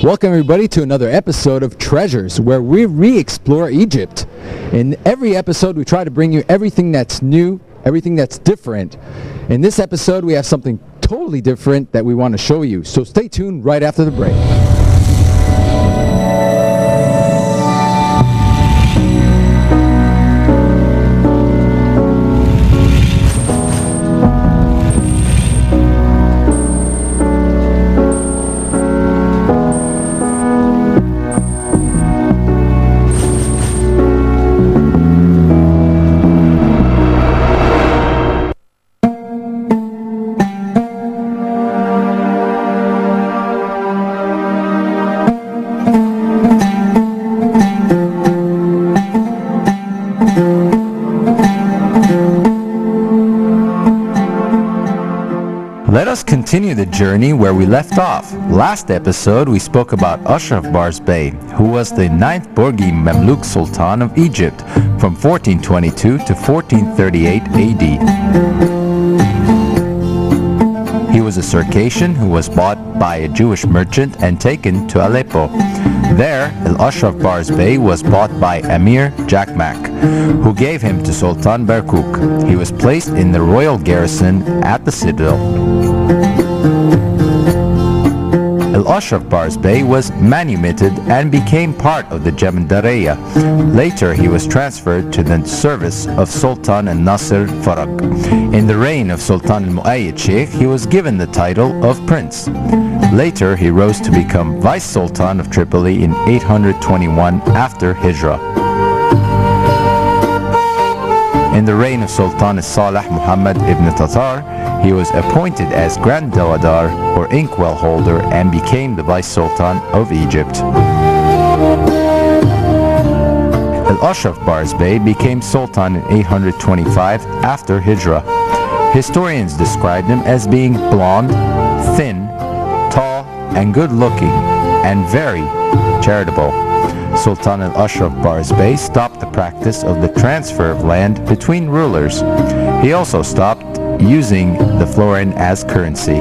Welcome everybody to another episode of Treasures, where we re-explore Egypt. In every episode we try to bring you everything that's new, everything that's different. In this episode we have something totally different that we want to show you, so stay tuned right after the break. Let us continue the journey where we left off. Last episode we spoke about Ashraf Barsbay, who was the 9th Borgi Mamluk Sultan of Egypt from 1422 to 1438 AD. He was a Circassian who was bought by a Jewish merchant and taken to Aleppo. There, Ashraf Barsbay was bought by Emir Jakmak, who gave him to Sultan Berkuk. He was placed in the royal garrison at the citadel. Ashraf Barsbay was manumitted and became part of the Jamandareya. Later he was transferred to the service of Sultan al-Nasir Farag. In the reign of Sultan al-Mu'ayyid Sheikh, he was given the title of Prince. Later he rose to become Vice Sultan of Tripoli in 821 after Hijrah. In the reign of Sultan al-Salih Muhammad ibn Tatar, he was appointed as Grand Dawadar or inkwell holder and became the Vice Sultan of Egypt. Ashraf Barsbay became Sultan in 825 after Hijrah. Historians described him as being blonde, thin, tall, and good-looking, and very charitable. Sultan Ashraf Barsbay stopped the practice of the transfer of land between rulers. He also stopped using the florin as currency.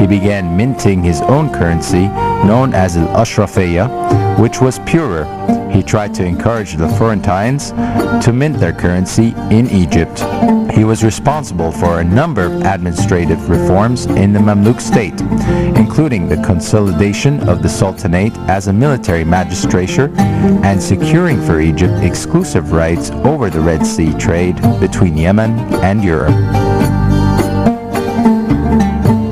He began minting his own currency, known as al-Ashrafiyya, which was purer. He tried to encourage the Florentines to mint their currency in Egypt. He was responsible for a number of administrative reforms in the Mamluk state, including the consolidation of the Sultanate as a military magistrature and securing for Egypt exclusive rights over the Red Sea trade between Yemen and Europe.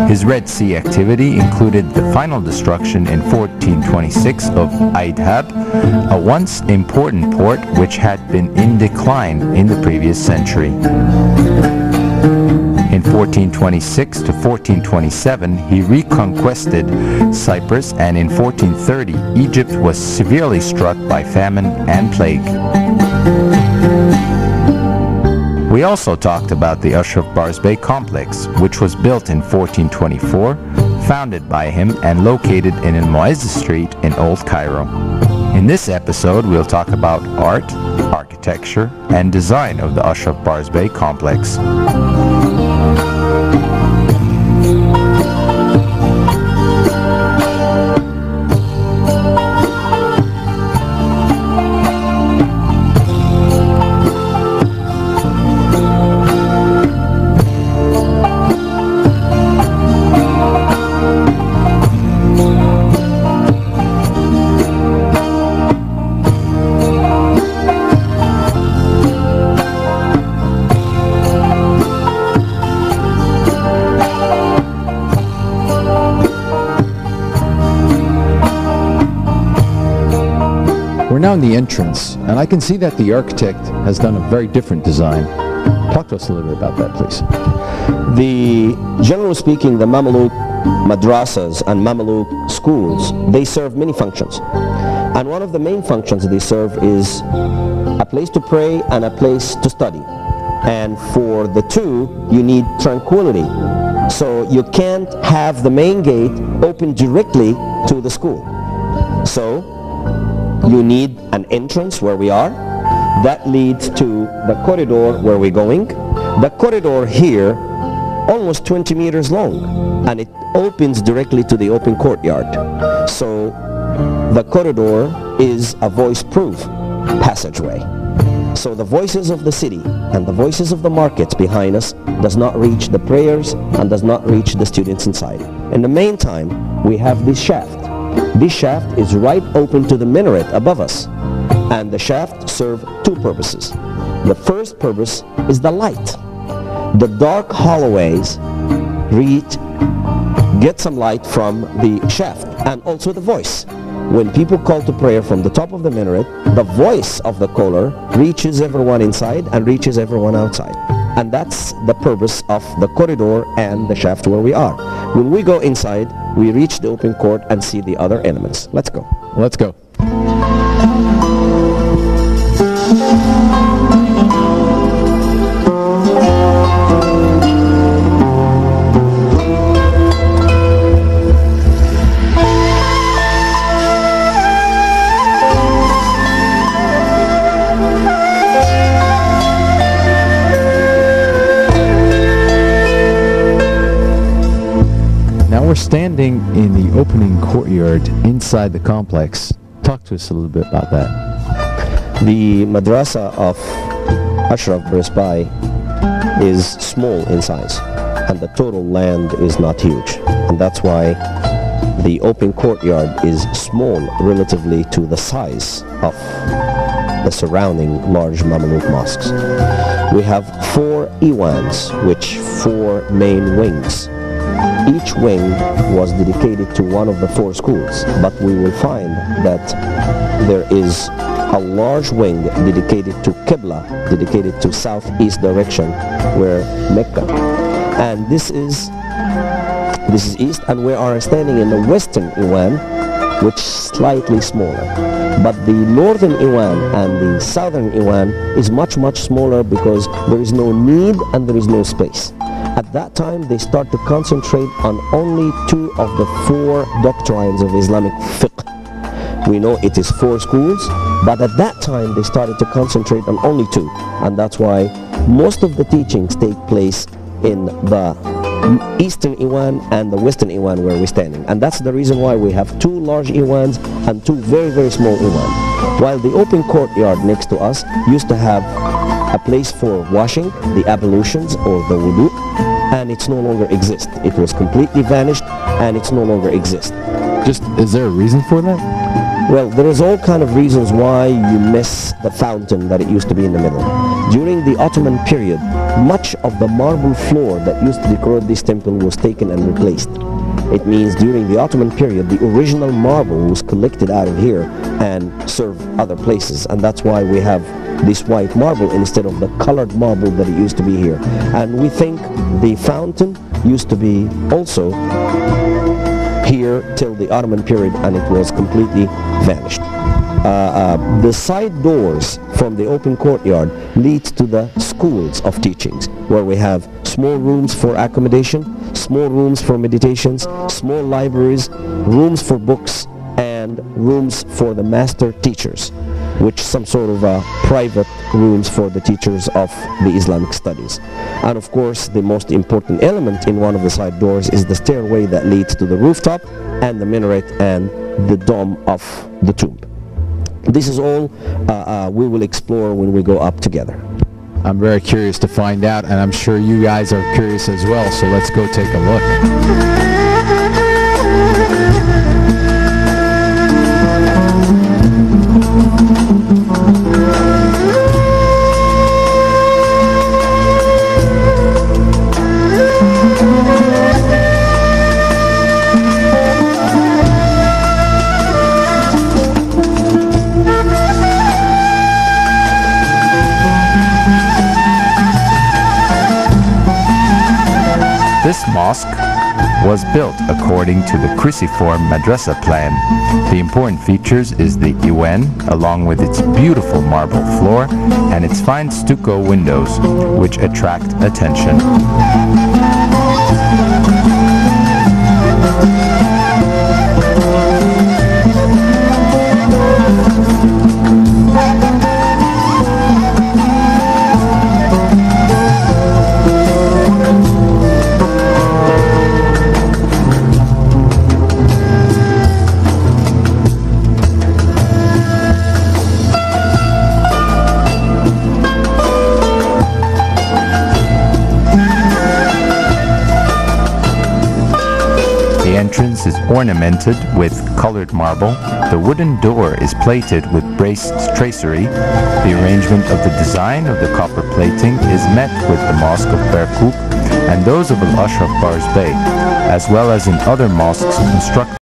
His Red Sea activity included the final destruction in 1426 of Aidhab, a once important port which had been in decline in the previous century. In 1426 to 1427, he reconquested Cyprus, and in 1430, Egypt was severely struck by famine and plague. We also talked about the Ashraf Barsbay complex, which was built in 1424, founded by him and located in Al-Mu'izz Street in Old Cairo. In this episode, we'll talk about art, architecture, and design of the Ashraf Barsbay complex. now in the entrance, and I can see that the architect has done a very different design. Talk to us a little bit about that, please. Generally speaking, the Mamluk madrasas and Mamluk schools, they serve many functions. And one of the main functions they serve is a place to pray and a place to study. And for the two, you need tranquility. So you can't have the main gate open directly to the school. So you need an entrance where we are. That leads to the corridor where we're going. The corridor here, almost 20 meters long, and it opens directly to the open courtyard. So the corridor is a voice-proof passageway. So the voices of the city and the voices of the markets behind us does not reach the prayers and does not reach the students inside. In the meantime, we have this shaft. This shaft is right open to the minaret above us. And the shaft serves two purposes. The first purpose is the light. The dark hallways get some light from the shaft, and also the voice. When people call to prayer from the top of the minaret, the voice of the caller reaches everyone inside and reaches everyone outside. And that's the purpose of the corridor and the shaft where we are. When we go inside, we reach the open court and see the other elements. Let's go. Let's go. We're standing in the opening courtyard inside the complex. Talk to us a little bit about that. The madrasa of Ashraf Barsbay is small in size, and the total land is not huge. And that's why the open courtyard is small relatively to the size of the surrounding large Mamluk mosques. We have 4 iwans, which 4 main wings. Each wing was dedicated to one of the 4 schools, but we will find that there is a large wing dedicated to Qibla, dedicated to southeast direction, where Mecca. And this is east, and we are standing in the western Iwan, which is slightly smaller. But the northern Iwan and the southern Iwan is much smaller because there is no need and there is no space. At that time, they start to concentrate on only 2 of the 4 doctrines of Islamic fiqh. We know it is 4 schools, but at that time they started to concentrate on only 2, and that's why most of the teachings take place in the eastern Iwan and the western Iwan where we're standing. And that's the reason why we have 2 large Iwans and 2 very small Iwans. While the open courtyard next to us used to have a place for washing, the ablutions or the wudu, and it's no longer exist. It was completely vanished and it's no longer exist. Is there a reason for that? Well, there is all kind of reasons why you miss the fountain that it used to be in the middle. During the Ottoman period, much of the marble floor that used to decorate this temple was taken and replaced. It means during the Ottoman period, the original marble was collected out of here and served other places, and that's why we have this white marble instead of the colored marble that it used to be here. And we think the fountain used to be also here till the Ottoman period, and it was completely vanished. The side doors from the open courtyard lead to the schools of teachings, where we have small rooms for accommodation, small rooms for meditations, small libraries, rooms for books, and rooms for the master teachers, which some sort of private rooms for the teachers of the Islamic studies. And of course, the most important element in one of the side doors is the stairway that leads to the rooftop and the minaret and the dome of the tomb. This is all we will explore when we go up together. I'm very curious to find out, and I'm sure you guys are curious as well, so let's go take a look. mosque was built according to the cruciform madrasa plan. The important features is the Iwan, along with its beautiful marble floor and its fine stucco windows, which attract attention. The entrance is ornamented with colored marble. The wooden door is plated with braced tracery. The arrangement of the design of the copper plating is met with the Mosque of Berkoop and those of Al-Ashraf Barsbay, as well as in other mosques constructed